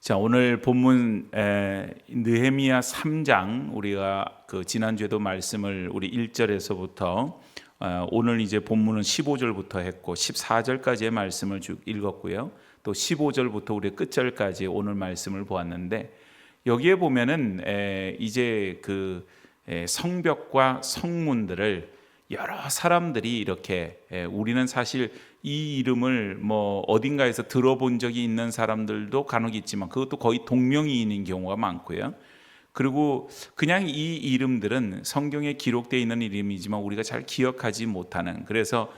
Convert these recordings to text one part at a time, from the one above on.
자, 오늘 본문 느헤미야 3장 우리가 지난주에도 말씀을 우리 1절에서부터 오늘 이제 본문은 15절부터 했고 14절까지의 말씀을 쭉 읽었고요. 또 15절부터 우리 끝절까지 오늘 말씀을 보았는데 여기에 보면은 이제 성벽과 성문들을 여러 사람들이 이렇게 우리는 사실 이 이름을 어딘가에서 들어본 적이 있는 사람들도 간혹 있지만 그것도 거의 동명이인인 경우가 많고요. 그리고 그냥 이 이름들은 성경에 기록되어 있는 이름이지만 우리가 잘 기억하지 못하는, 그래서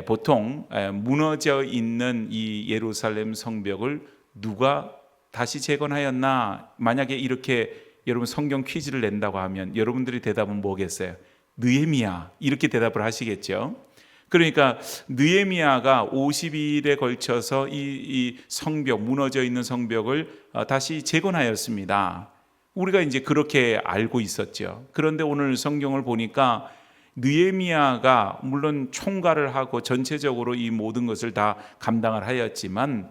보통 무너져 있는 이 예루살렘 성벽을 누가 다시 재건하였나, 만약에 이렇게 여러분 성경 퀴즈를 낸다고 하면 여러분들이 대답은 뭐겠어요? 느헤미야, 이렇게 대답을 하시겠죠. 그러니까 느헤미야가 50일에 걸쳐서 이 성벽, 무너져 있는 성벽을 다시 재건하였습니다. 우리가 이제 그렇게 알고 있었죠. 그런데 오늘 성경을 보니까 느헤미야가 물론 총괄을 하고 전체적으로 이 모든 것을 다 감당을 하였지만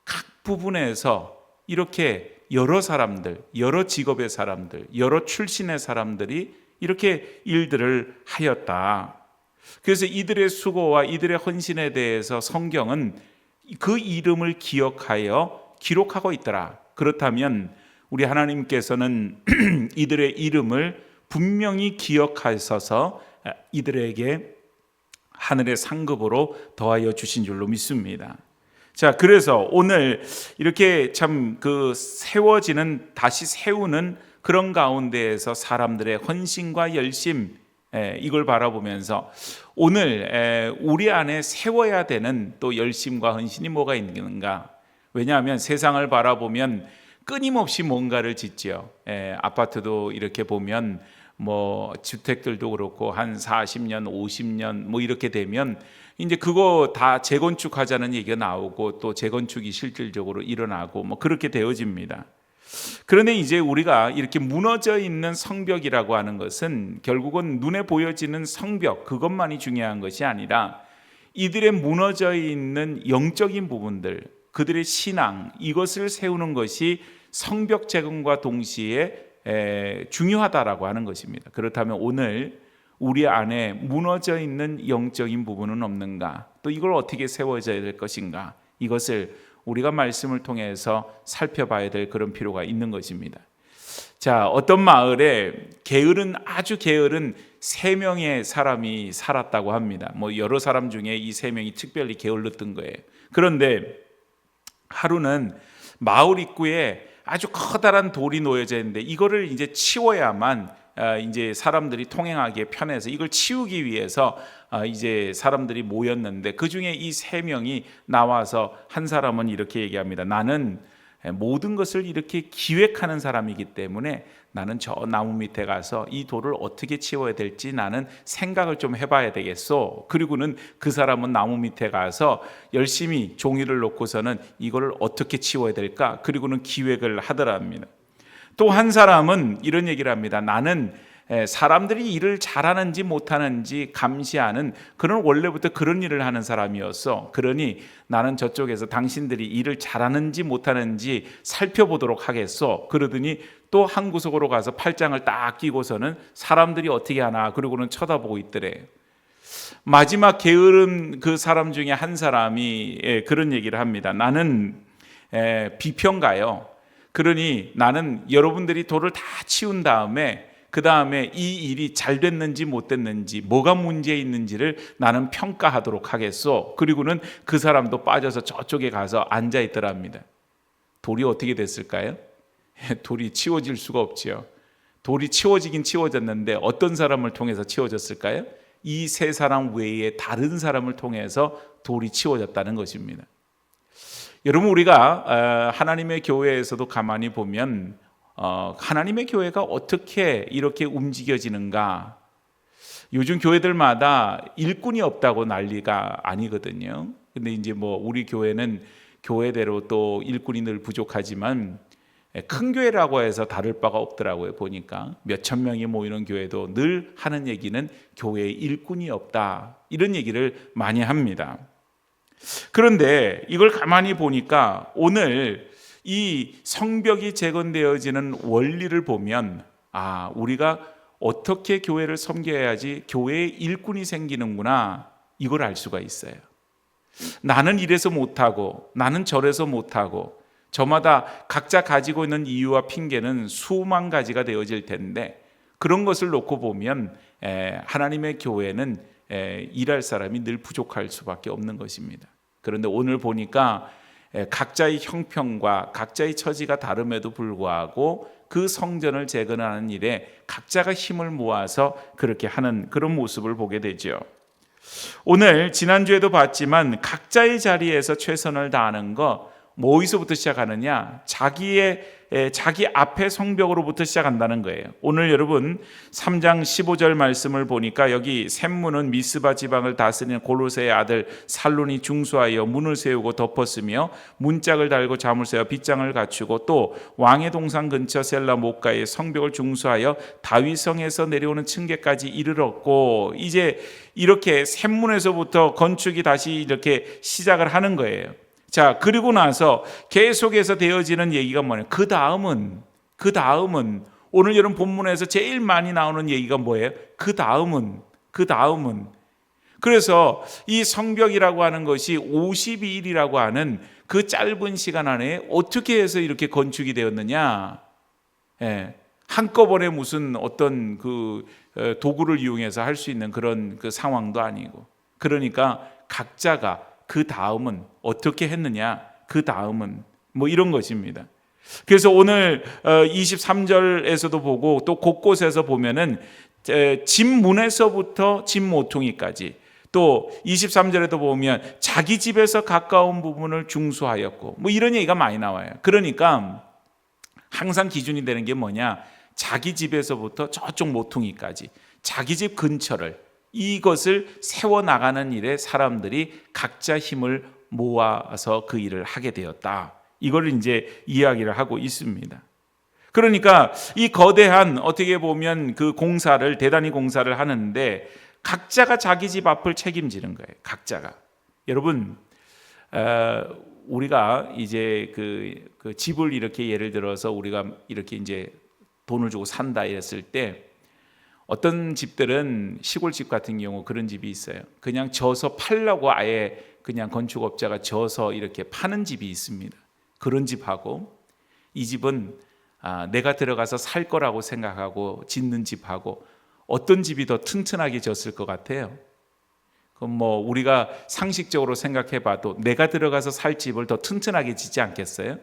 각 부분에서 이렇게 여러 사람들, 여러 직업의 사람들, 여러 출신의 사람들이 이렇게 일들을 하였다. 그래서 이들의 수고와 이들의 헌신에 대해서 성경은 그 이름을 기억하여 기록하고 있더라. 그렇다면 우리 하나님께서는 이들의 이름을 분명히 기억하셔서 이들에게 하늘의 상급으로 더하여 주신 줄로 믿습니다. 자, 그래서 오늘 이렇게 참 세워지는, 다시 세우는 그런 가운데에서 사람들의 헌신과 열심, 이걸 바라보면서 오늘 우리 안에 세워야 되는 또 열심과 헌신이 뭐가 있는가? 왜냐하면 세상을 바라보면 끊임없이 뭔가를 짓죠. 아파트도 이렇게 보면 주택들도 그렇고 한 40년, 50년 이렇게 되면 이제 그거 다 재건축하자는 얘기가 나오고 또 재건축이 실질적으로 일어나고 그렇게 되어집니다. 그런데 이제 우리가 이렇게 무너져 있는 성벽이라고 하는 것은 결국은 눈에 보여지는 성벽, 그것만이 중요한 것이 아니라 이들의 무너져 있는 영적인 부분들, 그들의 신앙, 이것을 세우는 것이 성벽 재건과 동시에 중요하다라고 하는 것입니다. 그렇다면 오늘 우리 안에 무너져 있는 영적인 부분은 없는가? 또 이걸 어떻게 세워져야 될 것인가? 이것을 우리가 말씀을 통해서 살펴봐야 될 그런 필요가 있는 것입니다. 자, 어떤 마을에 아주 게으른 3명의 사람이 살았다고 합니다. 여러 사람 중에 이 3명이 특별히 게을렀던 거예요. 그런데 하루는 마을 입구에 아주 커다란 돌이 놓여져 있는데 이거를 이제 치워야만 이제 사람들이 통행하기에 편해서 이걸 치우기 위해서 이제 사람들이 모였는데 그 중에 이 3명이 나와서 한 사람은 이렇게 얘기합니다. 나는 모든 것을 이렇게 기획하는 사람이기 때문에 나는 저 나무 밑에 가서 이 돌을 어떻게 치워야 될지 나는 생각을 좀 해봐야 되겠소. 그리고는 그 사람은 나무 밑에 가서 열심히 종이를 놓고서는 이거를 어떻게 치워야 될까? 그리고는 기획을 하더랍니다. 또 한 사람은 이런 얘기를 합니다. 나는 사람들이 일을 잘하는지 못하는지 감시하는 그런, 원래부터 그런 일을 하는 사람이었어. 그러니 나는 저쪽에서 당신들이 일을 잘하는지 못하는지 살펴보도록 하겠어. 그러더니 또 한 구석으로 가서 팔짱을 딱 끼고서는 사람들이 어떻게 하나 그러고는 쳐다보고 있더래. 마지막 게으른 그 사람 중에 한 사람이 그런 얘기를 합니다. 나는 비평가요. 그러니 나는 여러분들이 돌을 다 치운 다음에 그 다음에 이 일이 잘 됐는지 못 됐는지 뭐가 문제 있는지를 나는 평가하도록 하겠소. 그리고는 그 사람도 빠져서 저쪽에 가서 앉아 있더랍니다. 돌이 어떻게 됐을까요? 돌이 치워질 수가 없지요. 돌이 치워지긴 치워졌는데 어떤 사람을 통해서 치워졌을까요? 이 3사람 외에 다른 사람을 통해서 돌이 치워졌다는 것입니다. 여러분, 우리가 하나님의 교회에서도 가만히 보면 하나님의 교회가 어떻게 이렇게 움직여지는가? 요즘 교회들마다 일꾼이 없다고 난리가 아니거든요. 근데 이제 우리 교회는 교회대로 또 일꾼이 늘 부족하지만 큰 교회라고 해서 다를 바가 없더라고요. 보니까 몇천 명이 모이는 교회도 늘 하는 얘기는 교회에 일꾼이 없다, 이런 얘기를 많이 합니다. 그런데 이걸 가만히 보니까 오늘 이 성벽이 재건되어지는 원리를 보면 우리가 어떻게 교회를 섬겨야지 교회의 일꾼이 생기는구나, 이걸 알 수가 있어요. 나는 이래서 못하고 나는 저래서 못하고, 저마다 각자 가지고 있는 이유와 핑계는 수만 가지가 되어질 텐데, 그런 것을 놓고 보면 하나님의 교회는 일할 사람이 늘 부족할 수밖에 없는 것입니다. 그런데 오늘 보니까 각자의 형편과 각자의 처지가 다름에도 불구하고 그 성전을 재건하는 일에 각자가 힘을 모아서 그렇게 하는 그런 모습을 보게 되죠. 오늘 지난주에도 봤지만 각자의 자리에서 최선을 다하는 거, 어디서부터 시작하느냐? 자기 앞에 성벽으로부터 시작한다는 거예요. 오늘 여러분 3장 15절 말씀을 보니까 여기 샘문은 미스바 지방을 다스리는 골로새의 아들 살론이 중수하여 문을 세우고 덮었으며 문짝을 달고 잠을 세워 빗장을 갖추고, 또 왕의 동산 근처 셀라 목가에 성벽을 중수하여 다윗성에서 내려오는 층계까지 이르렀고, 이제 이렇게 샘문에서부터 건축이 다시 이렇게 시작을 하는 거예요. 자, 그리고 나서 계속해서 되어지는 얘기가 뭐냐면 그 다음은 오늘 여러분 본문에서 제일 많이 나오는 얘기가 뭐예요? 그 다음은 그래서 이 성벽이라고 하는 것이 52일이라고 하는 그 짧은 시간 안에 어떻게 해서 이렇게 건축이 되었느냐? 한꺼번에 무슨 어떤 그 도구를 이용해서 할 수 있는 그런 그 상황도 아니고, 그러니까 각자가 그 다음은 어떻게 했느냐, 그 다음은 뭐 이런 것입니다. 그래서 오늘 23절에서도 보고 또 곳곳에서 보면은 집 문에서부터 집 모퉁이까지, 또 23절에도 보면 자기 집에서 가까운 부분을 중수하였고, 뭐 이런 얘기가 많이 나와요. 그러니까 항상 기준이 되는 게 뭐냐, 자기 집에서부터 저쪽 모퉁이까지 자기 집 근처를, 이것을 세워나가는 일에 사람들이 각자 힘을 모아서 그 일을 하게 되었다, 이걸 이제 이야기를 하고 있습니다. 그러니까 이 거대한, 어떻게 보면 그 공사를, 대단히 공사를 하는데 각자가 자기 집 앞을 책임지는 거예요. 각자가. 여러분, 우리가 이제 그 집을 이렇게 예를 들어서 우리가 이렇게 이제 돈을 주고 산다 이랬을 때, 어떤 집들은 시골집 같은 경우 그런 집이 있어요. 그냥 져서 팔려고 아예 그냥 건축업자가 져서 이렇게 파는 집이 있습니다. 그런 집하고, 이 집은 내가 들어가서 살 거라고 생각하고 짓는 집하고, 어떤 집이 더 튼튼하게 졌을 것 같아요? 그럼 뭐 우리가 상식적으로 생각해 봐도 내가 들어가서 살 집을 더 튼튼하게 짓지 않겠어요?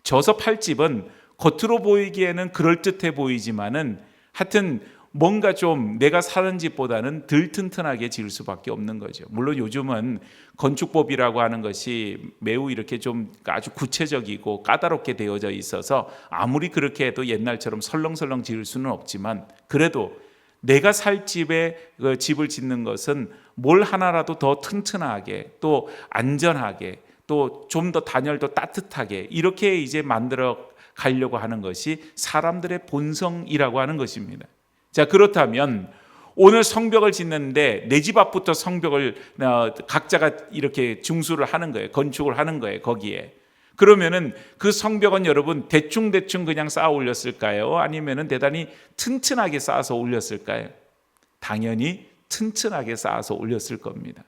져서 팔 집은 겉으로 보이기에는 그럴듯해 보이지만은 하여튼 뭔가 좀 내가 사는 집보다는 덜 튼튼하게 지을 수밖에 없는 거죠. 물론 요즘은 건축법이라고 하는 것이 매우 이렇게 좀 아주 구체적이고 까다롭게 되어져 있어서 아무리 그렇게 해도 옛날처럼 설렁설렁 지을 수는 없지만, 그래도 내가 살 집에 그 집을 짓는 것은 뭘 하나라도 더 튼튼하게, 또 안전하게, 또 좀 더 단열도 따뜻하게 이렇게 이제 만들어 가려고 하는 것이 사람들의 본성이라고 하는 것입니다. 자, 그렇다면 오늘 성벽을 짓는데 내 집 앞부터 성벽을 각자가 이렇게 중수를 하는 거예요. 건축을 하는 거예요. 거기에. 그러면은 그 성벽은 여러분 대충 그냥 쌓아 올렸을까요? 아니면은 대단히 튼튼하게 쌓아서 올렸을까요? 당연히 튼튼하게 쌓아서 올렸을 겁니다.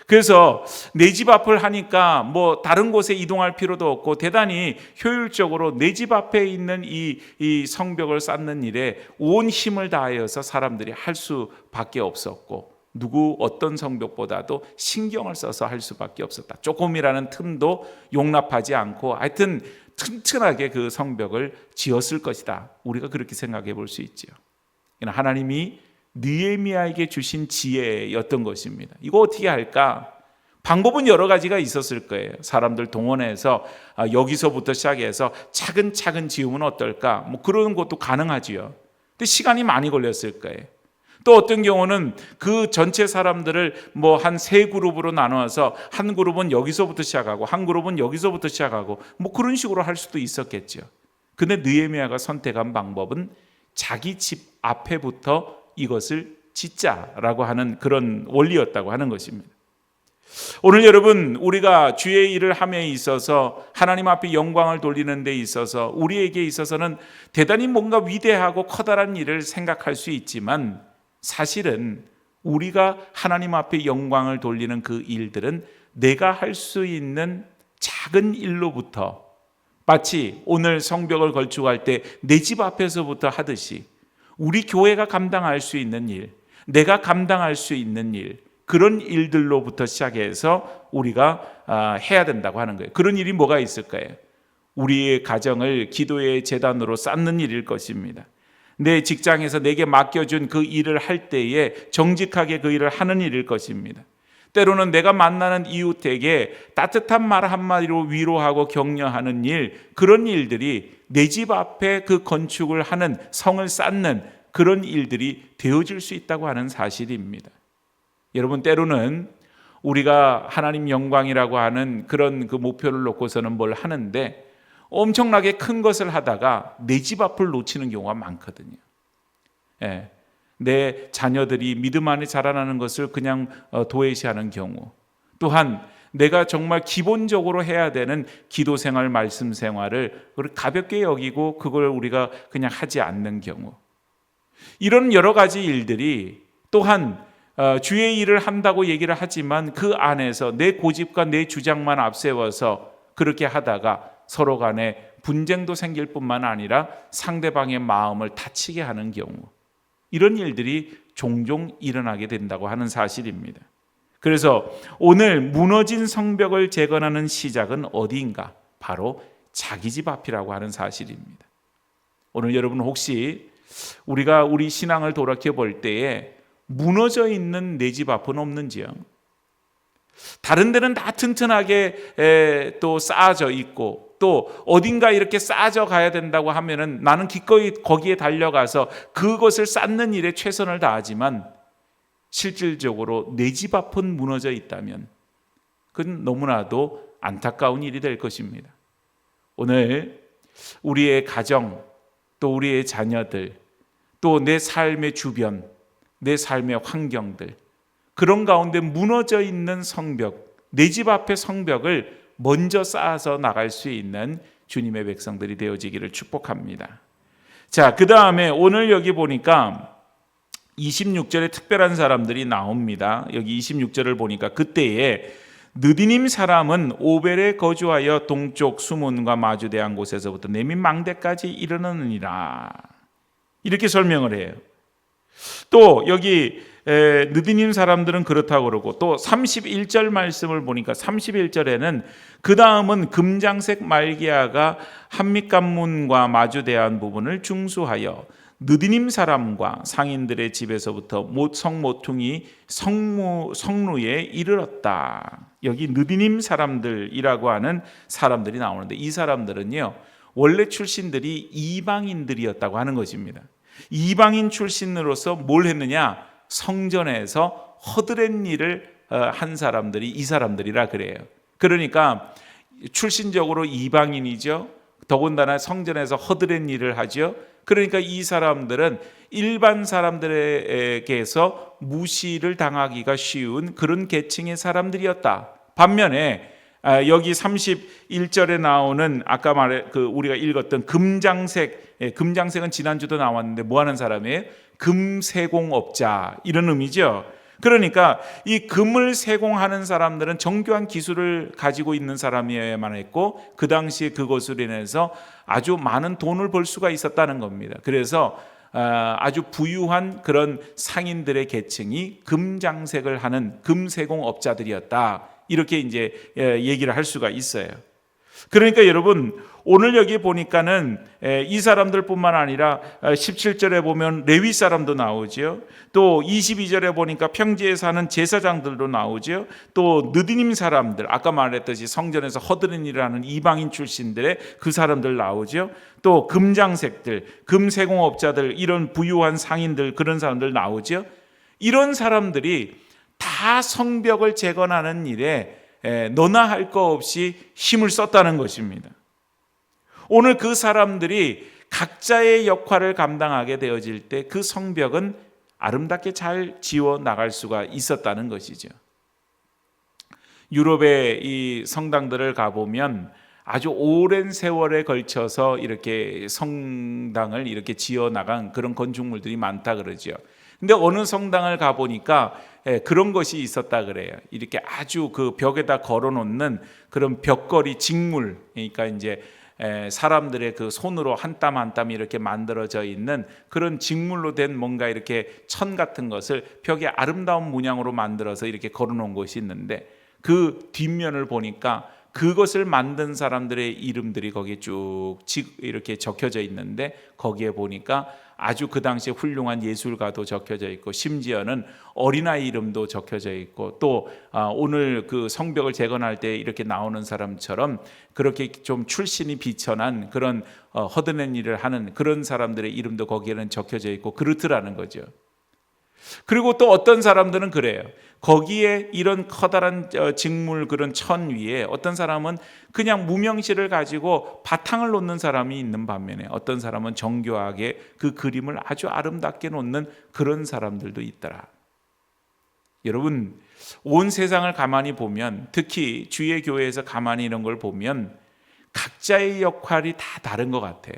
그래서 내 집 앞을 하니까 뭐 다른 곳에 이동할 필요도 없고 대단히 효율적으로 내 집 앞에 있는 이 성벽을 쌓는 일에 온 힘을 다하여서 사람들이 할 수밖에 없었고, 누구 어떤 성벽보다도 신경을 써서 할 수밖에 없었다. 조금이라는 틈도 용납하지 않고 하여튼 튼튼하게 그 성벽을 지었을 것이다. 우리가 그렇게 생각해 볼 수 있죠. 하나님이 느헤미야에게 주신 지혜였던 것입니다. 이거 어떻게 할까? 방법은 여러 가지가 있었을 거예요. 사람들 동원해서 여기서부터 시작해서 차근차근 지으면 어떨까? 뭐 그런 것도 가능하지요. 근데 시간이 많이 걸렸을 거예요. 또 어떤 경우는 그 전체 사람들을 뭐 한 세 그룹으로 나눠서 한 그룹은 여기서부터 시작하고 한 그룹은 여기서부터 시작하고 뭐 그런 식으로 할 수도 있었겠죠. 근데 느헤미야가 선택한 방법은 자기 집 앞에부터 이것을 짓자라고 하는 그런 원리였다고 하는 것입니다. 오늘 여러분, 우리가 주의 일을 함에 있어서 하나님 앞에 영광을 돌리는 데 있어서 우리에게 있어서는 대단히 뭔가 위대하고 커다란 일을 생각할 수 있지만, 사실은 우리가 하나님 앞에 영광을 돌리는 그 일들은 내가 할 수 있는 작은 일로부터, 마치 오늘 성벽을 건축할 때 내 집 앞에서부터 하듯이 우리 교회가 감당할 수 있는 일, 내가 감당할 수 있는 일, 그런 일들로부터 시작해서 우리가 해야 된다고 하는 거예요. 그런 일이 뭐가 있을까요? 우리의 가정을 기도의 제단으로 쌓는 일일 것입니다. 내 직장에서 내게 맡겨준 그 일을 할 때에 정직하게 그 일을 하는 일일 것입니다. 때로는 내가 만나는 이웃에게 따뜻한 말 한마디로 위로하고 격려하는 일, 그런 일들이 내 집 앞에 그 건축을 하는, 성을 쌓는 그런 일들이 되어질 수 있다고 하는 사실입니다. 여러분, 때로는 우리가 하나님 영광이라고 하는 그런 그 목표를 놓고서는 뭘 하는데 엄청나게 큰 것을 하다가 내 집 앞을 놓치는 경우가 많거든요. 내 자녀들이 믿음 안에 자라나는 것을 그냥 도외시하는 경우, 또한 내가 정말 기본적으로 해야 되는 기도 생활, 말씀 생활을 가볍게 여기고 그걸 우리가 그냥 하지 않는 경우, 이런 여러 가지 일들이 또한 주의 일을 한다고 얘기를 하지만 그 안에서 내 고집과 내 주장만 앞세워서 그렇게 하다가 서로 간에 분쟁도 생길 뿐만 아니라 상대방의 마음을 다치게 하는 경우, 이런 일들이 종종 일어나게 된다고 하는 사실입니다. 그래서 오늘 무너진 성벽을 재건하는 시작은 어디인가? 바로 자기 집 앞이라고 하는 사실입니다. 오늘 여러분, 혹시 우리가 우리 신앙을 돌이켜 볼 때에 무너져 있는 내 집 앞은 없는지요? 다른 데는 다 튼튼하게 또 쌓아져 있고, 또 어딘가 이렇게 쌓아져 가야 된다고 하면은 나는 기꺼이 거기에 달려가서 그것을 쌓는 일에 최선을 다하지만, 실질적으로 내 집 앞은 무너져 있다면 그건 너무나도 안타까운 일이 될 것입니다. 오늘 우리의 가정, 또 우리의 자녀들, 또 내 삶의 주변, 내 삶의 환경들, 그런 가운데 무너져 있는 성벽, 내 집 앞의 성벽을 먼저 쌓아서 나갈 수 있는 주님의 백성들이 되어지기를 축복합니다. 자, 그 다음에 오늘 여기 보니까 26절에 특별한 사람들이 나옵니다. 여기 26절을 보니까 그때에 느디님 사람은 오벨에 거주하여 동쪽 수문과 마주대한 곳에서부터 네민 망대까지 이르느니라, 이렇게 설명을 해요. 또 여기 느디님 사람들은 그렇다고 그러고, 또 31절 말씀을 보니까 31절에는 그 다음은 금장색 말기야가 한밑관문과 마주대한 부분을 중수하여 느디님 사람과 상인들의 집에서부터 성모퉁이 성루에 이르렀다. 여기 느디님 사람들이라고 하는 사람들이 나오는데, 이 사람들은요 원래 출신들이 이방인들이었다고 하는 것입니다. 이방인 출신으로서 뭘 했느냐? 성전에서 허드렛 일을 한 사람들이 이 사람들이라 그래요. 그러니까 출신적으로 이방인이죠. 더군다나 성전에서 허드렛 일을 하죠. 그러니까 이 사람들은 일반 사람들에게서 무시를 당하기가 쉬운 그런 계층의 사람들이었다. 반면에 여기 31절에 나오는 아까 우리가 읽었던 금장색은 지난주도 나왔는데 뭐 하는 사람이에요? 금세공업자, 이런 의미죠. 그러니까 이 금을 세공하는 사람들은 정교한 기술을 가지고 있는 사람이어야만 했고, 그 당시에 그것으로 인해서 아주 많은 돈을 벌 수가 있었다는 겁니다. 그래서 아주 부유한 그런 상인들의 계층이 금장색을 하는 금세공업자들이었다, 이렇게 이제 얘기를 할 수가 있어요. 그러니까 여러분, 오늘 여기 보니까는 이 사람들뿐만 아니라 17절에 보면 레위 사람도 나오죠. 또 22절에 보니까 평지에 사는 제사장들도 나오죠. 또 느디님 사람들, 아까 말했듯이 성전에서 허드렛 일을 하는 이방인 출신들의 그 사람들 나오죠. 또 금장색들, 금세공업자들, 이런 부유한 상인들, 그런 사람들 나오죠. 이런 사람들이 다 성벽을 재건하는 일에 너나 할 거 없이 힘을 썼다는 것입니다. 오늘 그 사람들이 각자의 역할을 감당하게 되어질 때 그 성벽은 아름답게 잘 지어 나갈 수가 있었다는 것이죠. 유럽의 이 성당들을 가보면 아주 오랜 세월에 걸쳐서 이렇게 성당을 이렇게 지어 나간 그런 건축물들이 많다 그러죠. 근데 어느 성당을 가보니까 그런 것이 있었다 그래요. 이렇게 아주 그 벽에다 걸어 놓는 그런 벽걸이 직물, 그러니까 이제 사람들의 그 손으로 한 땀 한 땀 이렇게 만들어져 있는 그런 직물로 된 뭔가 이렇게 천 같은 것을 벽에 아름다운 문양으로 만들어서 이렇게 걸어 놓은 것이 있는데, 그 뒷면을 보니까 그것을 만든 사람들의 이름들이 거기에 쭉 이렇게 적혀져 있는데, 거기에 보니까 아주 그 당시에 훌륭한 예술가도 적혀져 있고, 심지어는 어린아이 이름도 적혀져 있고, 또 오늘 그 성벽을 재건할 때 이렇게 나오는 사람처럼 그렇게 좀 출신이 비천한 그런 허드렛 일을 하는 그런 사람들의 이름도 거기에는 적혀져 있고 그렇더라는 거죠. 그리고 또 어떤 사람들은 그래요. 거기에 이런 커다란 직물 그런 천 위에 어떤 사람은 그냥 무명시를 가지고 바탕을 놓는 사람이 있는 반면에, 어떤 사람은 정교하게 그 그림을 아주 아름답게 놓는 그런 사람들도 있더라. 여러분, 온 세상을 가만히 보면, 특히 주의 교회에서 가만히 이런 걸 보면 각자의 역할이 다 다른 것 같아요.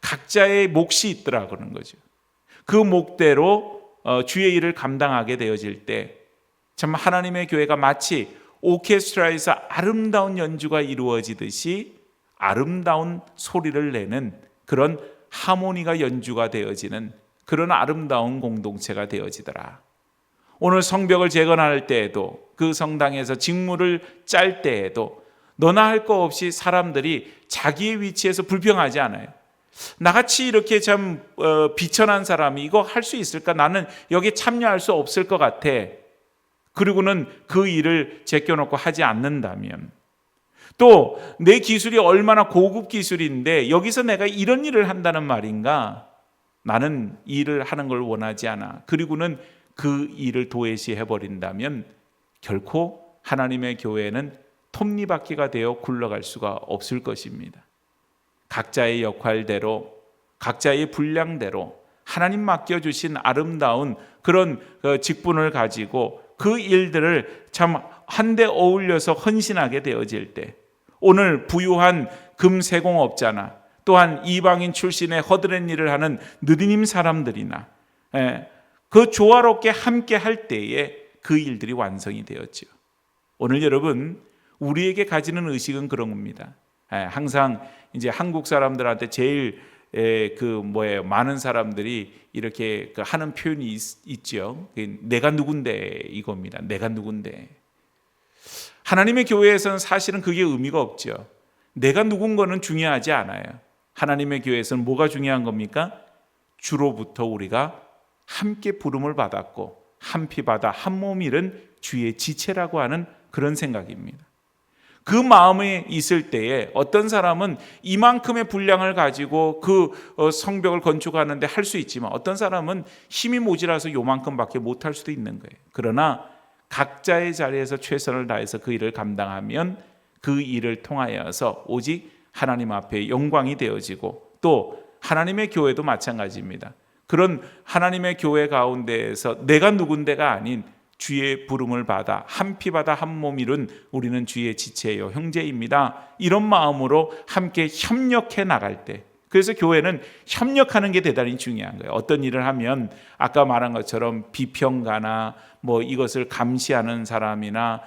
각자의 몫이 있더라 그러는 거죠. 그 목대로 주의 일을 감당하게 되어질 때 참 하나님의 교회가 마치 오케스트라에서 아름다운 연주가 이루어지듯이 아름다운 소리를 내는 그런 하모니가 연주가 되어지는 그런 아름다운 공동체가 되어지더라. 오늘 성벽을 재건할 때에도, 그 성당에서 직무를 짤 때에도 너나 할 거 없이 사람들이 자기의 위치에서 불평하지 않아요. 나같이 이렇게 참 비천한 사람이 이거 할 수 있을까? 나는 여기 참여할 수 없을 것 같아. 그리고는 그 일을 제껴놓고 하지 않는다면, 또 내 기술이 얼마나 고급 기술인데 여기서 내가 이런 일을 한다는 말인가? 나는 이 일을 하는 걸 원하지 않아. 그리고는 그 일을 도외시해버린다면 결코 하나님의 교회는 톱니바퀴가 되어 굴러갈 수가 없을 것입니다. 각자의 역할대로, 각자의 분량대로 하나님 맡겨주신 아름다운 그런 직분을 가지고 그 일들을 참 한데 어울려서 헌신하게 되어질 때, 오늘 부유한 금세공업자나 또한 이방인 출신의 허드렛 일을 하는 느디님 사람들이나 그 조화롭게 함께 할 때에 그 일들이 완성이 되었죠. 오늘 여러분, 우리에게 가지는 의식은 그런 겁니다. 항상 이제 한국 사람들한테 제일 많은 사람들이 이렇게 하는 표현이 있죠. 내가 누군데 이겁니다. 내가 누군데. 하나님의 교회에서는 사실은 그게 의미가 없죠. 내가 누군 거는 중요하지 않아요. 하나님의 교회에서는 뭐가 중요한 겁니까? 주로부터 우리가 함께 부름을 받았고 한 피 받아 한 몸 이룬 주의 지체라고 하는 그런 생각입니다. 그 마음에 있을 때에 어떤 사람은 이만큼의 분량을 가지고 그 성벽을 건축하는데 할 수 있지만, 어떤 사람은 힘이 모자라서 요만큼밖에 못할 수도 있는 거예요. 그러나 각자의 자리에서 최선을 다해서 그 일을 감당하면 그 일을 통하여서 오직 하나님 앞에 영광이 되어지고, 또 하나님의 교회도 마찬가지입니다. 그런 하나님의 교회 가운데에서 내가 누군데가 아닌 주의 부름을 받아 한 피 받아 한 몸 이룬 우리는 주의 지체요 형제입니다. 이런 마음으로 함께 협력해 나갈 때, 그래서 교회는 협력하는 게 대단히 중요한 거예요. 어떤 일을 하면 아까 말한 것처럼 비평가나 이것을 감시하는 사람이나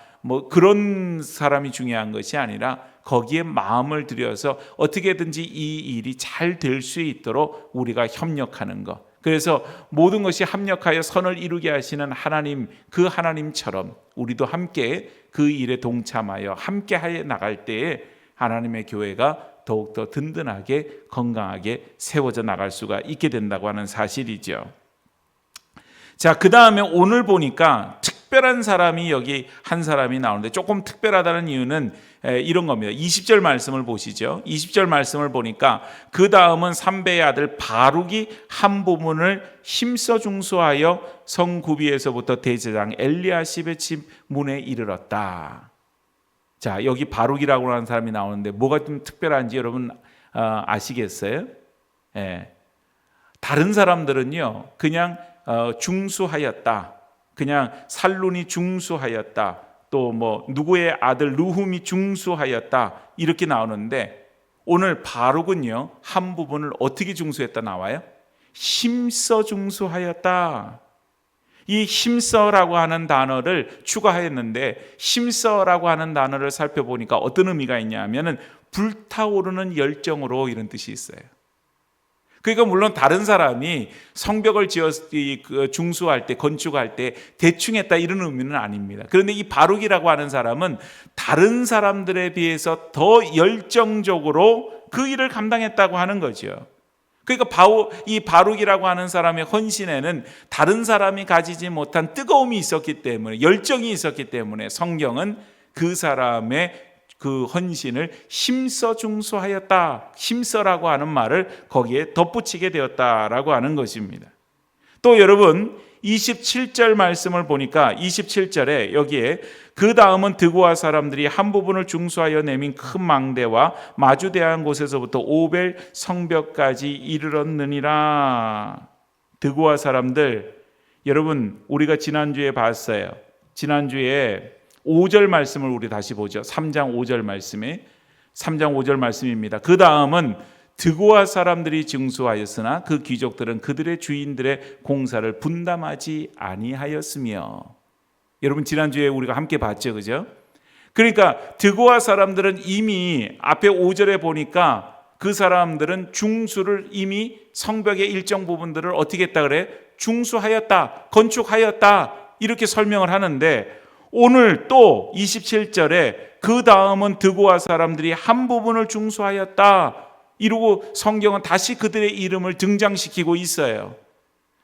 그런 사람이 중요한 것이 아니라 거기에 마음을 들여서 어떻게든지 이 일이 잘 될 수 있도록 우리가 협력하는 것. 그래서 모든 것이 합력하여 선을 이루게 하시는 하나님, 그 하나님처럼 우리도 함께 그 일에 동참하여 함께 하여 나갈 때에 하나님의 교회가 더욱더 든든하게 건강하게 세워져 나갈 수가 있게 된다고 하는 사실이죠. 자, 그 다음에 오늘 보니까 특별한 사람이 여기 한 사람이 나오는데, 조금 특별하다는 이유는 이런 겁니다. 20절 말씀을 보시죠. 20절 말씀을 보니까 그 다음은 삼배의 아들 바룩이 한 부문을 힘써 중수하여 성구비에서부터 대제사장 엘리야십의 집 문에 이르렀다. 자, 여기 바룩이라고 하는 사람이 나오는데 뭐가 좀 특별한지 여러분 아시겠어요? 다른 사람들은요 그냥 중수하였다, 그냥 살룬이 중수하였다, 또 뭐 누구의 아들 르훔이 중수하였다 이렇게 나오는데 오늘 바룩은요 한 부분을 어떻게 중수했다 나와요? 힘써 중수하였다. 이 힘써라고 하는 단어를 추가하였는데 힘써라고 하는 단어를 살펴보니까 어떤 의미가 있냐면은 불타오르는 열정으로 이런 뜻이 있어요. 그러니까 물론 다른 사람이 성벽을 중수할 때 건축할 때 대충 했다 이런 의미는 아닙니다. 그런데 이 바룩이라고 하는 사람은 다른 사람들에 비해서 더 열정적으로 그 일을 감당했다고 하는 거죠. 그러니까 이 바룩이라고 하는 사람의 헌신에는 다른 사람이 가지지 못한 뜨거움이 있었기 때문에 열정이 있었기 때문에 성경은 그 사람의 그 헌신을 힘써 중수하였다. 힘써라고 하는 말을 거기에 덧붙이게 되었다라고 하는 것입니다. 또 여러분 27절 말씀을 보니까 27절에 여기에 그 다음은 드고아 사람들이 한 부분을 중수하여 내민 큰 망대와 마주대한 곳에서부터 오벨 성벽까지 이르렀느니라. 드고아 사람들, 여러분 우리가 지난주에 봤어요. 지난주에 5절 말씀을 우리 다시 보죠. 3장 5절 말씀에 3장 5절 말씀입니다. 그 다음은 드고아 사람들이 증수하였으나 그 귀족들은 그들의 주인들의 공사를 분담하지 아니하였으며. 여러분 지난주에 우리가 함께 봤죠, 그죠? 그러니까 드고아 사람들은 이미 앞에 5절에 보니까 그 사람들은 중수를 이미 성벽의 일정 부분들을 어떻게 했다 그래? 중수하였다, 건축하였다 이렇게 설명을 하는데 오늘 또 27절에 그 다음은 드고아 사람들이 한 부분을 중수하였다 이러고 성경은 다시 그들의 이름을 등장시키고 있어요.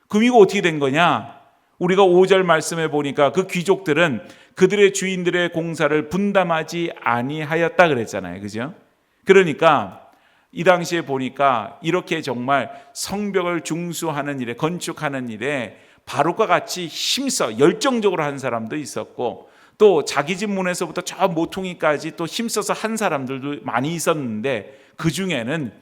그럼 이거 어떻게 된 거냐? 우리가 5절 말씀에 보니까 그 귀족들은 그들의 주인들의 공사를 분담하지 아니하였다 그랬잖아요. 그죠? 그러니까 이 당시에 보니까 이렇게 정말 성벽을 중수하는 일에 건축하는 일에 바룩과 같이 힘써 열정적으로 한 사람도 있었고 또 자기 집 문에서부터 저 모퉁이까지 또 힘써서 한 사람들도 많이 있었는데 그 중에는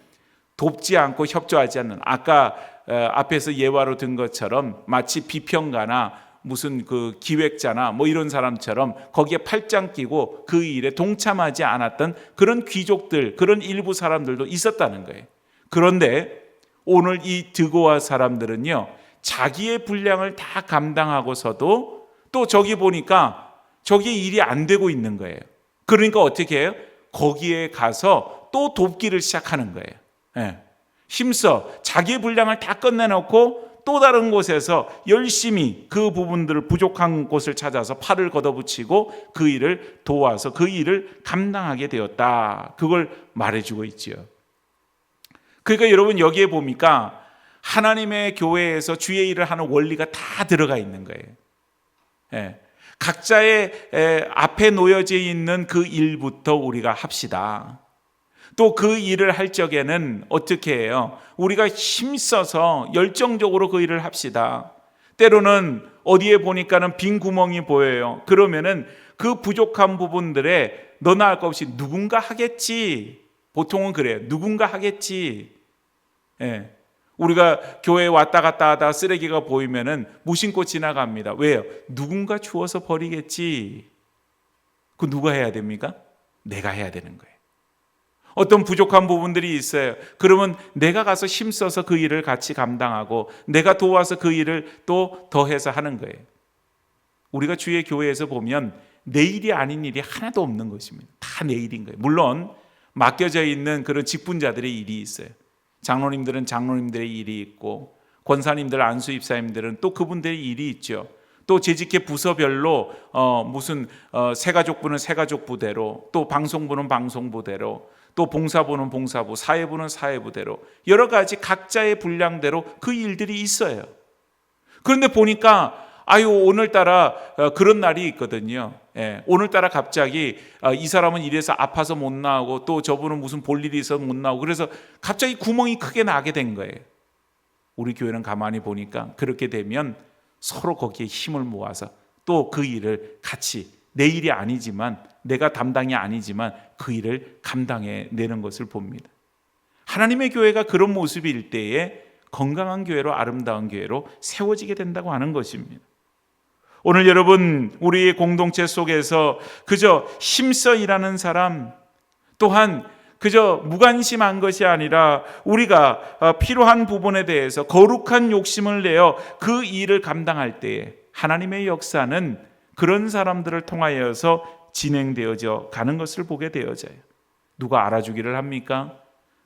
돕지 않고 협조하지 않는 아까 앞에서 예화로 든 것처럼 마치 비평가나 무슨 그 기획자나 뭐 이런 사람처럼 거기에 팔짱 끼고 그 일에 동참하지 않았던 그런 귀족들 그런 일부 사람들도 있었다는 거예요. 그런데 오늘 이 드고아 사람들은요 자기의 분량을 다 감당하고서도 또 저기 보니까 저기에 일이 안 되고 있는 거예요. 그러니까 어떻게 해요? 거기에 가서 또 돕기를 시작하는 거예요. 예. 힘써 자기의 분량을 다 끝내놓고 또 다른 곳에서 열심히 그 부분들을 부족한 곳을 찾아서 팔을 걷어붙이고 그 일을 도와서 그 일을 감당하게 되었다. 그걸 말해주고 있지요. 그러니까 여러분 여기에 보니까 하나님의 교회에서 주의 일을 하는 원리가 다 들어가 있는 거예요. 예. 각자의 앞에 놓여져 있는 그 일부터 우리가 합시다. 또 그 일을 할 적에는 어떻게 해요? 우리가 힘써서 열정적으로 그 일을 합시다. 때로는 어디에 보니까는 빈 구멍이 보여요. 그러면은 그 부족한 부분들에 너나 할 것 없이 누군가 하겠지. 보통은 그래요. 누군가 하겠지. 예. 우리가 교회에 왔다 갔다 하다 쓰레기가 보이면은 무심코 지나갑니다. 왜요? 누군가 주워서 버리겠지. 그 누가 해야 됩니까? 내가 해야 되는 거예요. 어떤 부족한 부분들이 있어요. 그러면 내가 가서 힘써서 그 일을 같이 감당하고 내가 도와서 그 일을 또 더해서 하는 거예요. 우리가 주의 교회에서 보면 내 일이 아닌 일이 하나도 없는 것입니다. 다 내 일인 거예요. 물론 맡겨져 있는 그런 직분자들의 일이 있어요. 장로님들은 장로님들의 일이 있고 권사님들, 안수입사님들은 또 그분들의 일이 있죠. 또 재직회 부서별로 무슨 세가족부는 세가족부대로 또 방송부는 방송부대로 또 봉사부는 봉사부, 사회부는 사회부대로 여러 가지 각자의 분량대로 그 일들이 있어요. 그런데 보니까 오늘따라 그런 날이 있거든요. 예, 오늘따라 갑자기 이 사람은 이래서 아파서 못 나오고 또 저분은 무슨 볼 일이 있어서 못 나오고 그래서 갑자기 구멍이 크게 나게 된 거예요. 우리 교회는 가만히 보니까 그렇게 되면 서로 거기에 힘을 모아서 또 그 일을 같이 내 일이 아니지만 내가 담당이 아니지만 그 일을 감당해 내는 것을 봅니다. 하나님의 교회가 그런 모습일 때에 건강한 교회로 아름다운 교회로 세워지게 된다고 하는 것입니다. 오늘 여러분 우리의 공동체 속에서 그저 힘써 일하는 사람, 또한 그저 무관심한 것이 아니라 우리가 필요한 부분에 대해서 거룩한 욕심을 내어 그 일을 감당할 때에 하나님의 역사는 그런 사람들을 통하여서 진행되어져 가는 것을 보게 되어져요. 누가 알아주기를 합니까?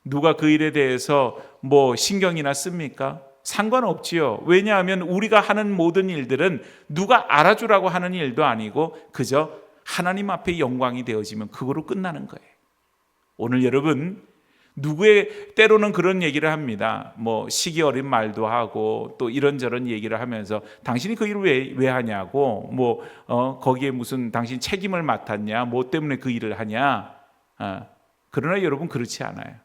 누가 그 일에 대해서 신경이나 씁니까? 상관없지요. 왜냐하면 우리가 하는 모든 일들은 누가 알아주라고 하는 일도 아니고 그저 하나님 앞에 영광이 되어지면 그거로 끝나는 거예요. 오늘 여러분 누구의 때로는 그런 얘기를 합니다. 시기 어린 말도 하고 또 이런저런 얘기를 하면서 당신이 그 일을 왜 하냐고, 거기에 무슨 당신 책임을 맡았냐, 뭐 때문에 그 일을 하냐. 그러나 여러분 그렇지 않아요.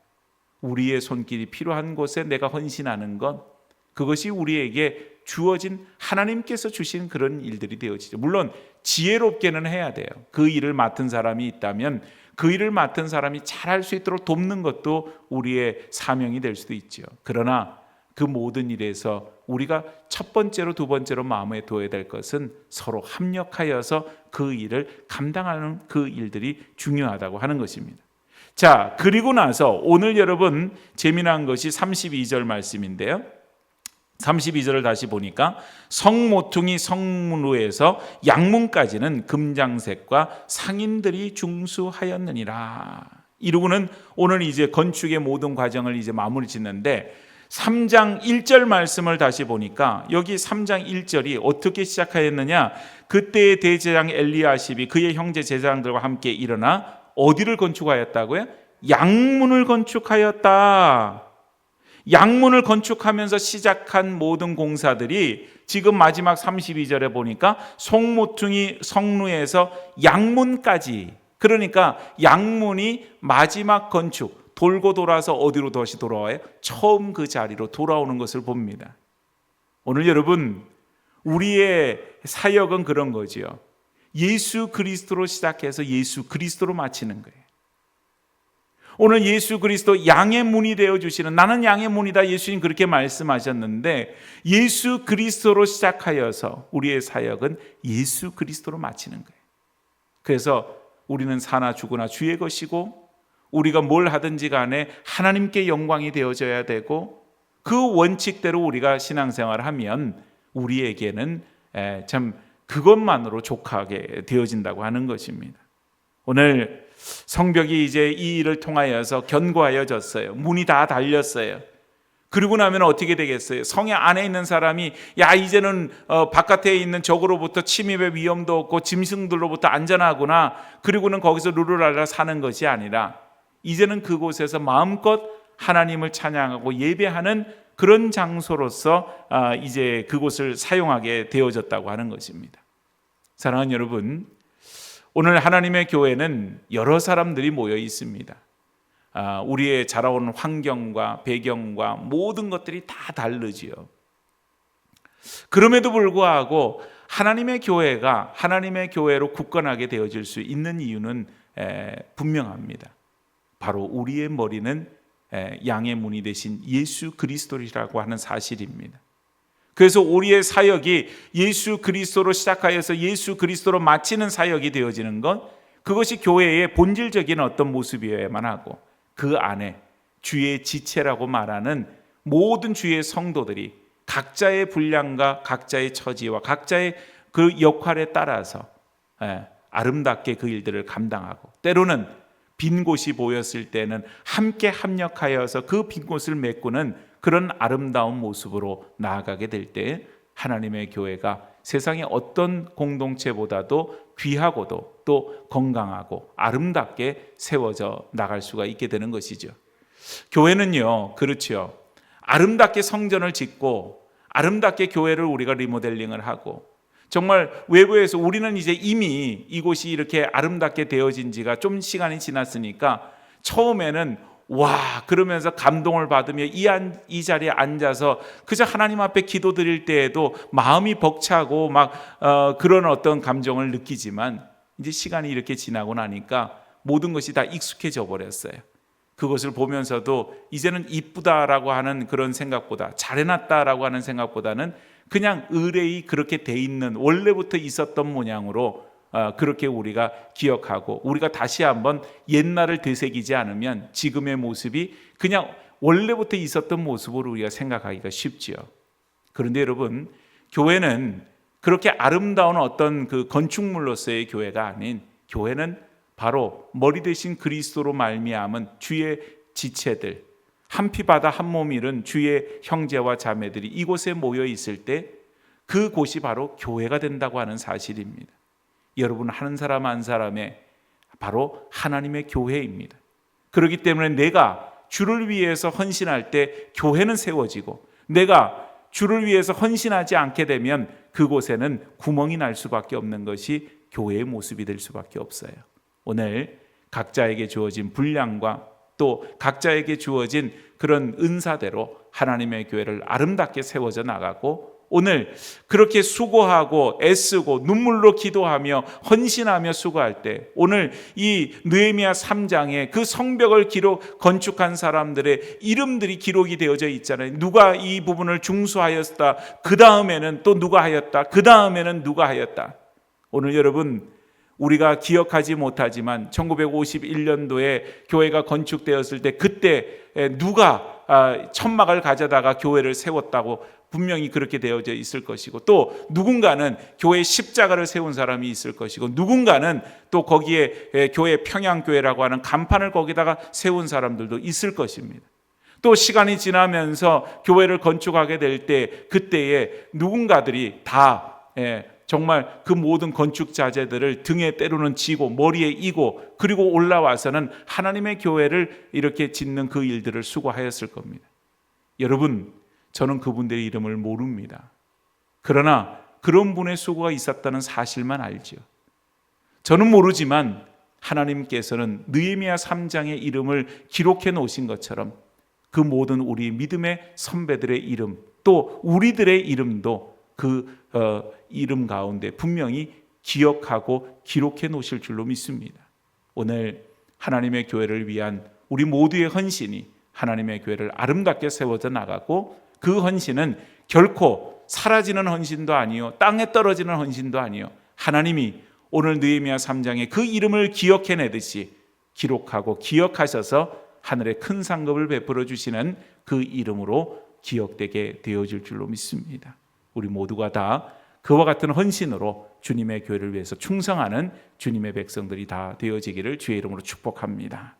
우리의 손길이 필요한 곳에 내가 헌신하는 것, 그것이 우리에게 주어진 하나님께서 주신 그런 일들이 되어지죠. 물론 지혜롭게는 해야 돼요. 그 일을 맡은 사람이 있다면 그 일을 맡은 사람이 잘할 수 있도록 돕는 것도 우리의 사명이 될 수도 있죠. 그러나 그 모든 일에서 우리가 첫 번째로 두 번째로 마음에 둬야 될 것은 서로 합력하여서 그 일을 감당하는 그 일들이 중요하다고 하는 것입니다. 자, 그리고 나서 오늘 여러분 재미난 것이 32절 말씀인데요. 32절을 다시 보니까 성모퉁이 성문으에서 양문까지는 금장색과 상인들이 중수하였느니라. 이러고는 오늘 이제 건축의 모든 과정을 이제 마무리 짓는데 3장 1절 말씀을 다시 보니까 여기 3장 1절이 어떻게 시작하였느냐? 그때의 대제사장 엘리야십이 그의 형제 제사장들과 함께 일어나 어디를 건축하였다고요? 양문을 건축하였다. 양문을 건축하면서 시작한 모든 공사들이 지금 마지막 32절에 보니까 송모퉁이 성루에서 양문까지, 그러니까 양문이 마지막 건축, 돌고 돌아서 어디로 다시 돌아와요? 처음 그 자리로 돌아오는 것을 봅니다. 오늘 여러분 우리의 사역은 그런 거지요. 예수 그리스도로 시작해서 예수 그리스도로 마치는 거예요. 오늘 예수 그리스도 양의 문이 되어주시는, 나는 양의 문이다, 예수님 그렇게 말씀하셨는데 예수 그리스도로 시작하여서 우리의 사역은 예수 그리스도로 마치는 거예요. 그래서 우리는 사나 죽으나 주의 것이고 우리가 뭘 하든지 간에 하나님께 영광이 되어져야 되고 그 원칙대로 우리가 신앙생활을 하면 우리에게는 참 그것만으로 족하게 되어진다고 하는 것입니다. 오늘 성벽이 이제 이 일을 통하여서 견고하여졌어요. 문이 다 달렸어요. 그러고 나면 어떻게 되겠어요? 성의 안에 있는 사람이 이제는 바깥에 있는 적으로부터 침입의 위험도 없고 짐승들로부터 안전하구나. 그리고는 거기서 룰루랄라 사는 것이 아니라 이제는 그곳에서 마음껏 하나님을 찬양하고 예배하는 그런 장소로서 이제 그곳을 사용하게 되어졌다고 하는 것입니다. 사랑하는 여러분, 오늘 하나님의 교회는 여러 사람들이 모여 있습니다. 우리의 자라온 환경과 배경과 모든 것들이 다 다르지요. 그럼에도 불구하고 하나님의 교회가 하나님의 교회로 굳건하게 되어질 수 있는 이유는 분명합니다. 바로 우리의 머리는 양의 문이 되신 예수 그리스도라고 하는 사실입니다. 그래서 우리의 사역이 예수 그리스도로 시작하여서 예수 그리스도로 마치는 사역이 되어지는 것, 그것이 교회의 본질적인 어떤 모습이어야만 하고 그 안에 주의 지체라고 말하는 모든 주의 성도들이 각자의 분량과 각자의 처지와 각자의 그 역할에 따라서 아름답게 그 일들을 감당하고, 때로는 빈 곳이 보였을 때는 함께 합력하여서 그 빈 곳을 메꾸는 그런 아름다운 모습으로 나아가게 될 때 하나님의 교회가 세상의 어떤 공동체보다도 귀하고도 또 건강하고 아름답게 세워져 나갈 수가 있게 되는 것이죠. 교회는요, 그렇죠. 아름답게 성전을 짓고 아름답게 교회를 우리가 리모델링을 하고, 정말 외부에서 우리는 이제 이미 이곳이 이렇게 아름답게 되어진 지가 좀 시간이 지났으니까 처음에는 와 그러면서 감동을 받으며 이 자리에 앉아서 그저 하나님 앞에 기도드릴 때에도 마음이 벅차고 막 그런 어떤 감정을 느끼지만 이제 시간이 이렇게 지나고 나니까 모든 것이 다 익숙해져 버렸어요. 그것을 보면서도 이제는 이쁘다라고 하는 그런 생각보다, 잘해놨다라고 하는 생각보다는 그냥 의뢰이 그렇게 돼 있는 원래부터 있었던 모양으로 그렇게 우리가 기억하고 우리가 다시 한번 옛날을 되새기지 않으면 지금의 모습이 그냥 원래부터 있었던 모습으로 우리가 생각하기가 쉽지요. 그런데 여러분, 교회는 그렇게 아름다운 어떤 그 건축물로서의 교회가 아닌, 교회는 바로 머리 대신 그리스도로 말미암은 주의 지체들, 한 피 바다 한 몸 이룬 주의 형제와 자매들이 이곳에 모여 있을 때 그곳이 바로 교회가 된다고 하는 사실입니다. 여러분, 한 사람 한 사람의 바로 하나님의 교회입니다. 그렇기 때문에 내가 주를 위해서 헌신할 때 교회는 세워지고, 내가 주를 위해서 헌신하지 않게 되면 그곳에는 구멍이 날 수밖에 없는 것이 교회의 모습이 될 수밖에 없어요. 오늘 각자에게 주어진 분량과 또 각자에게 주어진 그런 은사대로 하나님의 교회를 아름답게 세워져 나가고, 오늘 그렇게 수고하고 애쓰고 눈물로 기도하며 헌신하며 수고할 때, 오늘 이 느헤미야 3장에 그 성벽을 건축한 사람들의 이름들이 기록이 되어져 있잖아요. 누가 이 부분을 중수하였다, 그 다음에는 또 누가 하였다, 그 다음에는 누가 하였다. 오늘 여러분, 우리가 기억하지 못하지만 1951년도에 교회가 건축되었을 때 그때 누가 천막을 가져다가 교회를 세웠다고 분명히 그렇게 되어져 있을 것이고, 또 누군가는 교회 십자가를 세운 사람이 있을 것이고, 누군가는 또 거기에 교회 평양교회라고 하는 간판을 거기다가 세운 사람들도 있을 것입니다. 또 시간이 지나면서 교회를 건축하게 될 때 그때에 누군가들이 다 정말 그 모든 건축 자재들을 등에 때로는 지고 머리에 이고 그리고 올라와서는 하나님의 교회를 이렇게 짓는 그 일들을 수고하였을 겁니다. 여러분, 저는 그분들의 이름을 모릅니다. 그러나 그런 분의 수고가 있었다는 사실만 알죠. 저는 모르지만 하나님께서는 느헤미야 3장의 이름을 기록해 놓으신 것처럼 그 모든 우리 믿음의 선배들의 이름, 또 우리들의 이름도 그 이름 가운데 분명히 기억하고 기록해 놓으실 줄로 믿습니다. 오늘 하나님의 교회를 위한 우리 모두의 헌신이 하나님의 교회를 아름답게 세워져 나가고, 그 헌신은 결코 사라지는 헌신도 아니요, 땅에 떨어지는 헌신도 아니요, 하나님이 오늘 느헤미야 3장에 그 이름을 기억해내듯이 기록하고 기억하셔서 하늘의 큰 상급을 베풀어 주시는 그 이름으로 기억되게 되어질 줄로 믿습니다. 우리 모두가 다 그와 같은 헌신으로 주님의 교회를 위해서 충성하는 주님의 백성들이 다 되어지기를 주의 이름으로 축복합니다.